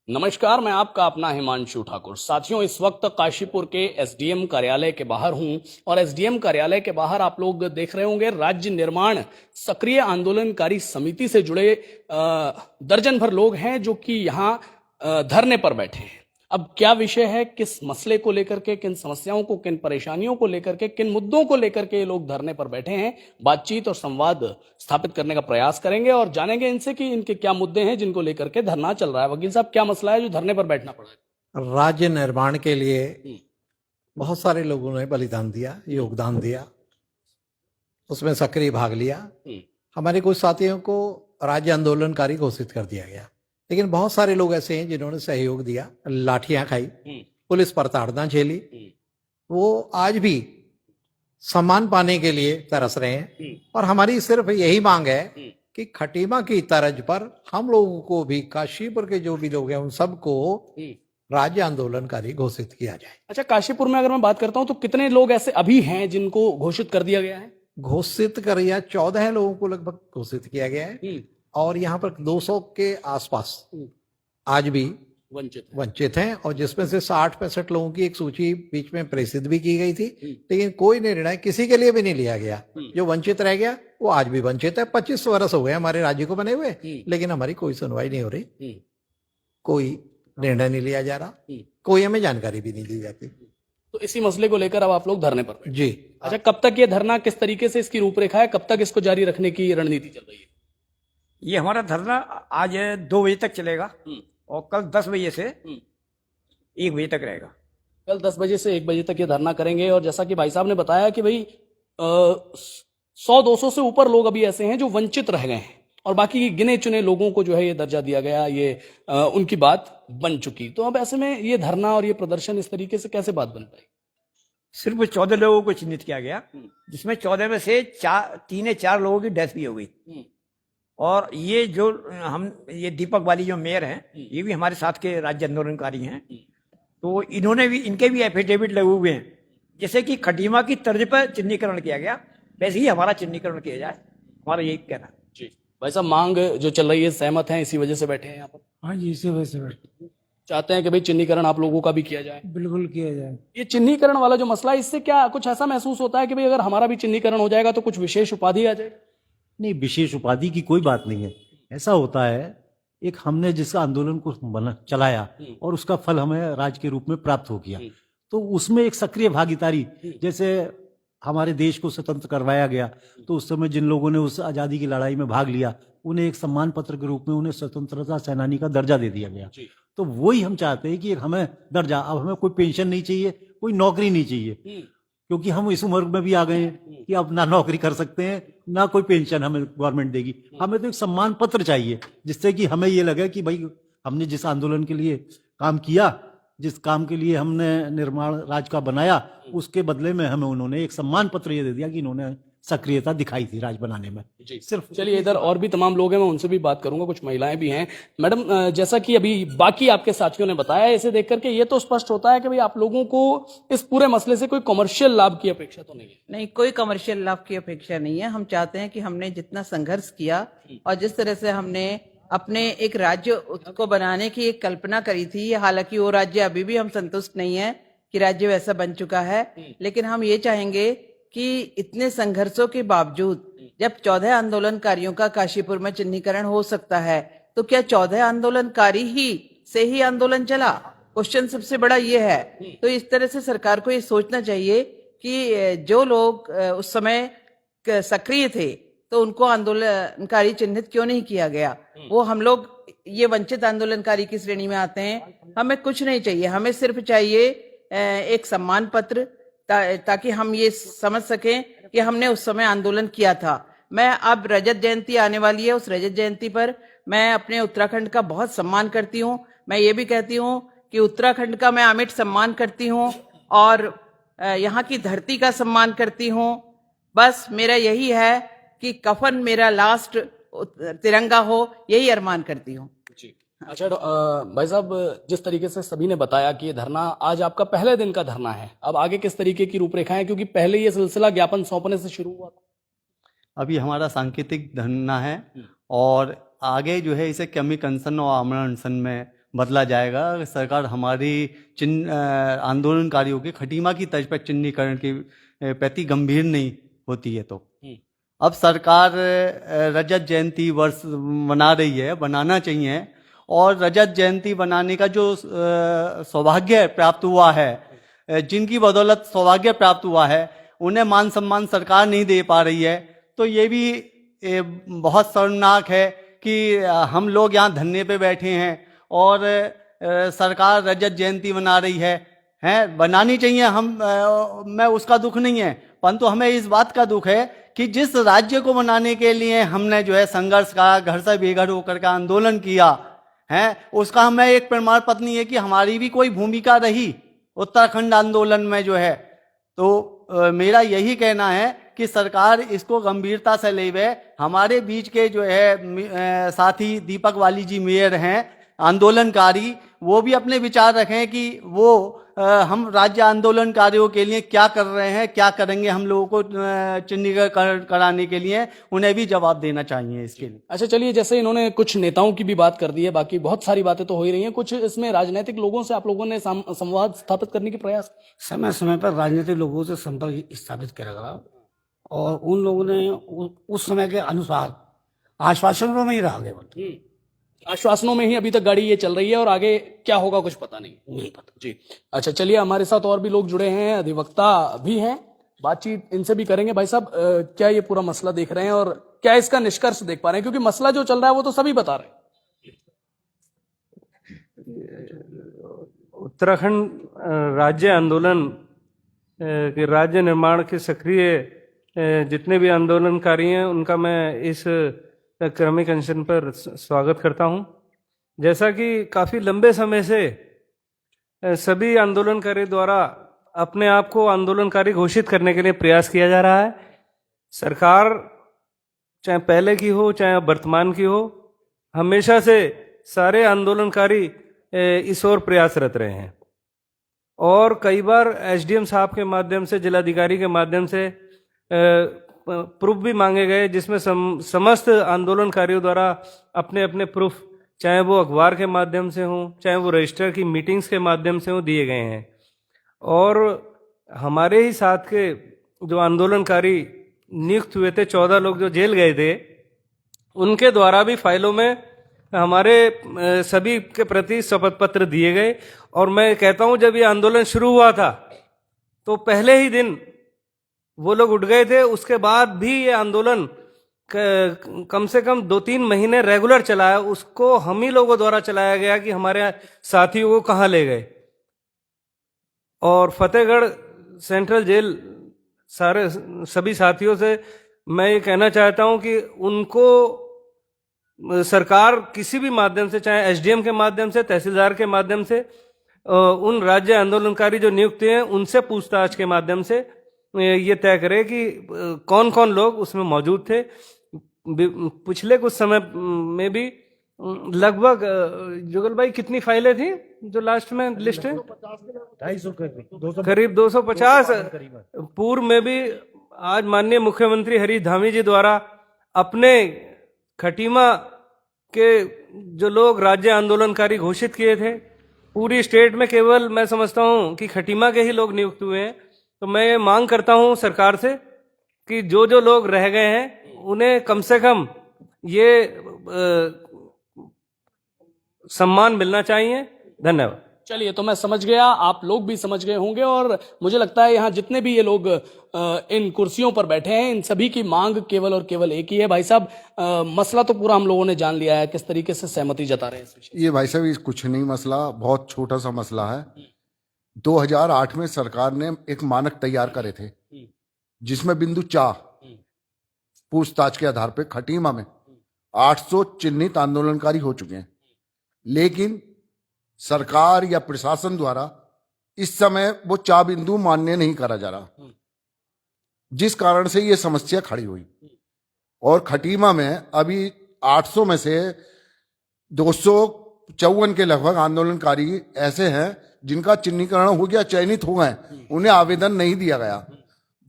नमस्कार, मैं आपका अपना हिमांशु ठाकुर। साथियों, इस वक्त काशीपुर के एसडीएम कार्यालय के बाहर हूं और एसडीएम कार्यालय के बाहर आप लोग देख रहे होंगे राज्य निर्माण सक्रिय आंदोलनकारी समिति से जुड़े दर्जन भर लोग हैं जो कि यहां धरने पर बैठे हैं। अब क्या विषय है, किस मसले को लेकर के, किन समस्याओं को, किन परेशानियों को लेकर के, किन मुद्दों को लेकर के ये लोग धरने पर बैठे हैं, बातचीत और संवाद स्थापित करने का प्रयास करेंगे और जानेंगे इनसे कि इनके क्या मुद्दे हैं जिनको लेकर के धरना चल रहा है। वकील साहब, क्या मसला है जो धरने पर बैठना पड़ा है? राज्य निर्माण के लिए बहुत सारे लोगों ने बलिदान दिया, योगदान दिया, उसमें सक्रिय भाग लिया। हमारे कुछ साथियों को राज्य आंदोलनकारी घोषित कर दिया गया, लेकिन बहुत सारे लोग ऐसे हैं जिन्होंने सहयोग दिया, लाठियां खाई, पुलिस पर ताड़ना झेली। वो आज भी सम्मान पाने के लिए तरस रहे हैं और हमारी सिर्फ यही मांग है कि खटीमा की तर्ज पर हम लोगों को भी, काशीपुर के जो भी लोग हैं उन सबको राज्य आंदोलनकारी घोषित किया जाए। अच्छा, काशीपुर में अगर मैं बात करता हूं तो कितने लोग ऐसे अभी हैं जिनको घोषित कर दिया गया है? घोषित कर दिया 14 लोगों को लगभग घोषित किया गया है और यहाँ पर 200 के आसपास आज भी वंचित हैं और जिसमें से 60-65 लोगों की एक सूची बीच में प्रसिद्ध भी की गई थी, लेकिन कोई निर्णय किसी के लिए भी नहीं लिया गया। जो वंचित रह गया वो आज भी वंचित है। 25 वर्ष हो गए हमारे राज्य को बने हुए, लेकिन हमारी कोई सुनवाई नहीं हो रही, कोई निर्णय नहीं लिया जा रहा, कोई हमें जानकारी भी नहीं दी जाती। तो इसी मसले को लेकर अब आप लोग धरने पर बैठे। जी। अच्छा, कब तक ये धरना, किस तरीके से इसकी रूपरेखा है, कब तक इसको जारी रखने की रणनीति चल रही है? ये हमारा धरना आज 2 बजे तक चलेगा और कल 10 बजे से 1 बजे तक रहेगा। कल 10 बजे से 1 बजे तक ये धरना करेंगे और जैसा कि भाई साहब ने बताया कि भाई 100-200 से ऊपर लोग अभी ऐसे हैं जो वंचित रह गए हैं और बाकी गिने चुने लोगों को जो है ये दर्जा दिया गया, ये उनकी बात बन चुकी। तो अब ऐसे में ये धरना और ये प्रदर्शन इस तरीके से कैसे बात बन पाई? सिर्फ 14 लोगों को चिन्हित किया गया, जिसमें 14 में से 3-4 लोगों की डेथ भी हो गई। और ये जो ये दीपक वाली जो मेयर हैं, ये भी हमारे साथ के राज्य आंदोलनकारी हैं, तो इनके भी एफिडेविट लगे हुए हैं। जैसे कि खटीमा की तर्ज पर चिन्हीकरण किया गया, वैसे ही हमारा चिन्हीकरण किया जाए, हमारा यही कहना है। जी भाई साहब, मांग जो चल रही है, सहमत हैं, इसी वजह से बैठे हैं यहाँ पर? हाँ जी, इसी वजह से बैठे। चाहते हैं कि भाई चिन्हीकरण आप लोगों का भी किया जाए? बिल्कुल किया जाए। ये चिन्हीकरण वाला जो मसला है, इससे क्या कुछ ऐसा महसूस होता है कि भाई अगर हमारा भी चिन्हीकरण हो जाएगा तो कुछ विशेष उपाधि आ जाएगी? नहीं, विशेष उपाधि की कोई बात नहीं है। ऐसा होता है, एक हमने जिस आंदोलन को चलाया और उसका फल हमें राज्य के रूप में प्राप्त हो गया, तो उसमें एक सक्रिय भागीदारी, जैसे हमारे देश को स्वतंत्र करवाया गया तो उस समय जिन लोगों ने उस आज़ादी की लड़ाई में भाग लिया, उन्हें एक सम्मान पत्र के रूप में उन्हें स्वतंत्रता सेनानी का दर्जा दे दिया गया। तो वही हम चाहते हैं कि हमें दर्जा, अब हमें कोई पेंशन नहीं चाहिए, कोई नौकरी नहीं चाहिए, क्योंकि हम इस उम्र में भी आ गए हैं कि अब ना नौकरी कर सकते हैं, ना कोई पेंशन हमें गवर्नमेंट देगी। हमें तो एक सम्मान पत्र चाहिए, जिससे कि हमें ये लगे कि भाई हमने जिस आंदोलन के लिए काम किया, जिस काम के लिए हमने निर्माण राज्य का बनाया, उसके बदले में हमें उन्होंने एक सम्मान पत्र ये दे दिया कि इन्होंने सक्रियता दिखाई थी राज्य बनाने में। सिर्फ चलिए, इधर और भी तमाम लोग हैं, मैं उनसे भी बात करूंगा, कुछ महिलाएं भी हैं। मैडम, जैसा कि अभी बाकी आपके साथियों ने बताया, इसे देख करके ये तो स्पष्ट होता है कि भाई आप लोगों को इस पूरे मसले से कोई कमर्शियल लाभ की अपेक्षा तो नहीं है? नहीं, कोई कमर्शियल लाभ की अपेक्षा नहीं है। हम चाहते हैं कि हमने जितना संघर्ष किया और जिस तरह से हमने अपने एक राज्य को बनाने की एक कल्पना करी थी, हालांकि वो राज्य अभी भी हम संतुष्ट नहीं है कि राज्य वैसा बन चुका है, लेकिन हम ये चाहेंगे कि इतने संघर्षों के बावजूद जब 14 आंदोलनकारियों का काशीपुर में चिन्हीकरण हो सकता है, तो क्या 14 आंदोलनकारी ही से ही आंदोलन चला? क्वेश्चन सबसे बड़ा ये है। तो इस तरह से सरकार को ये सोचना चाहिए कि जो लोग उस समय सक्रिय थे तो उनको आंदोलनकारी चिन्हित क्यों नहीं किया गया? वो हम लोग ये वंचित आंदोलनकारी की श्रेणी में आते हैं। हमें कुछ नहीं चाहिए, हमें सिर्फ चाहिए एक सम्मान पत्र, ताकि हम ये समझ सकें कि हमने उस समय आंदोलन किया था। मैं अब रजत जयंती आने वाली है, उस रजत जयंती पर मैं अपने उत्तराखंड का बहुत सम्मान करती हूँ। मैं ये भी कहती हूँ कि उत्तराखंड का मैं अमिट सम्मान करती हूँ और यहाँ की धरती का सम्मान करती हूँ। बस मेरा यही है कि कफन मेरा लास्ट तिरंगा हो, यही अरमान करती हूँ। अच्छा भाई साहब, जिस तरीके से सभी ने बताया कि ये धरना आज आपका पहले दिन का धरना है, अब आगे किस तरीके की रूपरेखाएं, क्योंकि पहले ये सिलसिला ज्ञापन सौंपने से शुरू हुआ था? अभी हमारा सांकेतिक धरना है और आगे जो है इसे कमी कंसन और आमरण अनशन में बदला जाएगा। सरकार हमारी आंदोलनकारियों के खटीमा की तर्ज पर चिन्हीकरण के प्रति गंभीर नहीं होती है। तो अब सरकार रजत जयंती वर्ष मना रही है, बनाना चाहिए, और रजत जयंती बनाने का जो सौभाग्य प्राप्त हुआ है, जिनकी बदौलत सौभाग्य प्राप्त हुआ है, उन्हें मान सम्मान सरकार नहीं दे पा रही है। तो ये भी बहुत शर्मनाक है कि हम लोग यहाँ धरने पे बैठे हैं और सरकार रजत जयंती मना रही है बनानी चाहिए। मैं उसका दुख नहीं है, परंतु हमें इस बात का दुख है कि जिस राज्य को बनाने के लिए हमने जो है संघर्ष का, घर से बेघर होकर का आंदोलन किया है, उसका हमें एक प्रमाण पत्र नहीं है कि हमारी भी कोई भूमिका रही उत्तराखंड आंदोलन में जो है। तो मेरा यही कहना है कि सरकार इसको गंभीरता से लेवे। हमारे बीच के जो है साथी दीपक वाली जी मेयर हैं, आंदोलनकारी, वो भी अपने विचार रखें कि वो हम राज्य आंदोलनकारियों के लिए क्या कर रहे हैं, क्या करेंगे हम लोगों को चिन्हीकरण कराने के लिए, उन्हें भी जवाब देना चाहिए इसके लिए। अच्छा चलिए, जैसे इन्होंने कुछ नेताओं की भी बात कर दी है, बाकी बहुत सारी बातें तो हो ही रही हैं, कुछ इसमें राजनीतिक लोगों से आप लोगों ने संवाद स्थापित करने के प्रयास? समय समय पर राजनीतिक लोगों से संपर्क स्थापित करेगा और उन लोगों ने उस समय के अनुसार आश्वासनों में ही रह गए। आश्वासनों में ही अभी तक गाड़ी ये चल रही है और आगे क्या होगा कुछ पता नहीं पता जी। अच्छा चलिए, हमारे साथ और भी लोग जुड़े हैं, अधिवक्ता भी हैं, बातचीत इनसे भी करेंगे। भाई साहब, क्या ये पूरा मसला देख रहे हैं और क्या इसका निष्कर्ष देख पा रहे हैं, क्योंकि मसला जो चल रहा है वो तो सभी बता रहे हैं। उत्तराखंड राज्य आंदोलन के राज्य निर्माण के सक्रिय जितने भी आंदोलनकारी हैं, उनका मैं इस क्रमिक अनशन पर स्वागत करता हूं। जैसा कि काफ़ी लंबे समय से सभी आंदोलनकारी द्वारा अपने आप को आंदोलनकारी घोषित करने के लिए प्रयास किया जा रहा है, सरकार चाहे पहले की हो चाहे वर्तमान की हो, हमेशा से सारे आंदोलनकारी इस ओर प्रयासरत रहे हैं। और कई बार एसडीएम साहब के माध्यम से, जिलाधिकारी के माध्यम से प्रूफ भी मांगे गए, जिसमें समस्त आंदोलनकारियों द्वारा अपने अपने प्रूफ, चाहे वो अखबार के माध्यम से हों, चाहे वो रजिस्टर की मीटिंग्स के माध्यम से हों, दिए गए हैं। और हमारे ही साथ के जो आंदोलनकारी नियुक्त हुए थे, 14 लोग जो जेल गए थे, उनके द्वारा भी फाइलों में हमारे सभी के प्रति शपथ पत्र दिए गए। और मैं कहता हूं, जब ये आंदोलन शुरू हुआ था तो पहले ही दिन वो लोग उठ गए थे, उसके बाद भी ये आंदोलन कम से कम 2-3 महीने रेगुलर चला है। उसको हम ही लोगों द्वारा चलाया गया कि हमारे साथियों को कहाँ ले गए। और फतेहगढ़ सेंट्रल जेल सभी साथियों से मैं ये कहना चाहता हूं कि उनको सरकार किसी भी माध्यम से, चाहे एसडीएम के माध्यम से, तहसीलदार के माध्यम से, उन राज्य आंदोलनकारी जो नियुक्त हैं उनसे पूछताछ के माध्यम से ये तय करे कि कौन कौन लोग उसमें मौजूद थे। पिछले कुछ समय में भी लगभग, जुगल भाई, कितनी फाइलें थी जो लास्ट में लिस्ट है? 250 करीब 250। पूर्व में भी आज माननीय मुख्यमंत्री हरीश धामी जी द्वारा अपने खटीमा के जो लोग राज्य आंदोलनकारी घोषित किए थे, पूरी स्टेट में केवल मैं समझता हूं कि खटीमा के ही लोग नियुक्त हुए हैं। तो मैं ये मांग करता हूं सरकार से कि जो जो लोग रह गए हैं उन्हें कम से कम ये सम्मान मिलना चाहिए। धन्यवाद। चलिए, तो मैं समझ गया, आप लोग भी समझ गए होंगे, और मुझे लगता है यहाँ जितने भी ये लोग इन कुर्सियों पर बैठे हैं, इन सभी की मांग केवल और केवल एक ही है। भाई साहब, मसला तो पूरा हम लोगों ने जान लिया है, किस तरीके से सहमति जता रहे हैं इस विषय। ये भाई साहब, ये कुछ नहीं मसला, बहुत छोटा सा मसला है। 2008 में सरकार ने एक मानक तैयार करे थे, जिसमें बिंदु 4 पूछताछ के आधार पर खटीमा में 800 चिन्हित आंदोलनकारी हो चुके हैं, लेकिन सरकार या प्रशासन द्वारा इस समय वो 4 बिंदु मान्य नहीं करा जा रहा, जिस कारण से ये समस्या खड़ी हुई। और खटीमा में अभी 800 में से 254 के लगभग आंदोलनकारी ऐसे हैं जिनका चिन्हीकरण हो गया, चयनित हो गए, उन्हें आवेदन नहीं दिया गया,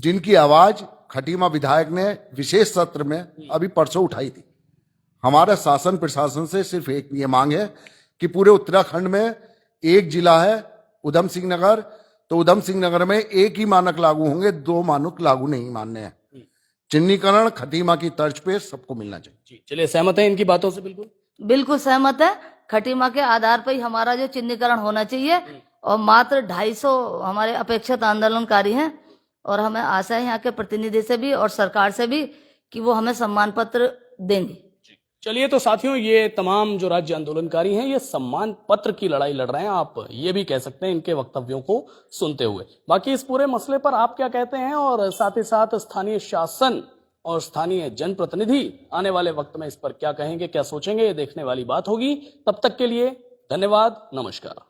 जिनकी आवाज खटीमा विधायक ने विशेष सत्र में अभी परसों उठाई थी। हमारा शासन प्रशासन से सिर्फ एक ये मांग है कि पूरे उत्तराखंड में एक जिला है उधम सिंह नगर, तो उधम सिंह नगर में एक ही मानक लागू होंगे, 2 मानक लागू नहीं मानने हैं। चिन्हीकरण खटीमा की तर्ज पे सबको मिलना चाहिए। जी चलिए, सहमत है इनकी बातों से? बिल्कुल बिल्कुल सहमत है। खटीमा के आधार पर ही हमारा जो चिन्हीकरण होना चाहिए, और मात्र 250 हमारे अपेक्षित आंदोलनकारी हैं, और हमें आशा है यहाँ के प्रतिनिधि से भी और सरकार से भी कि वो हमें सम्मान पत्र देंगे। चलिए, तो साथियों, ये तमाम जो राज्य आंदोलनकारी हैं ये सम्मान पत्र की लड़ाई लड़ रहे हैं, आप ये भी कह सकते हैं इनके वक्तव्यों को सुनते हुए। बाकी इस पूरे मसले पर आप क्या कहते हैं, और साथ ही साथ स्थानीय शासन और स्थानीय जनप्रतिनिधि आने वाले वक्त में इस पर क्या कहेंगे, क्या सोचेंगे, ये देखने वाली बात होगी। तब तक के लिए धन्यवाद, नमस्कार।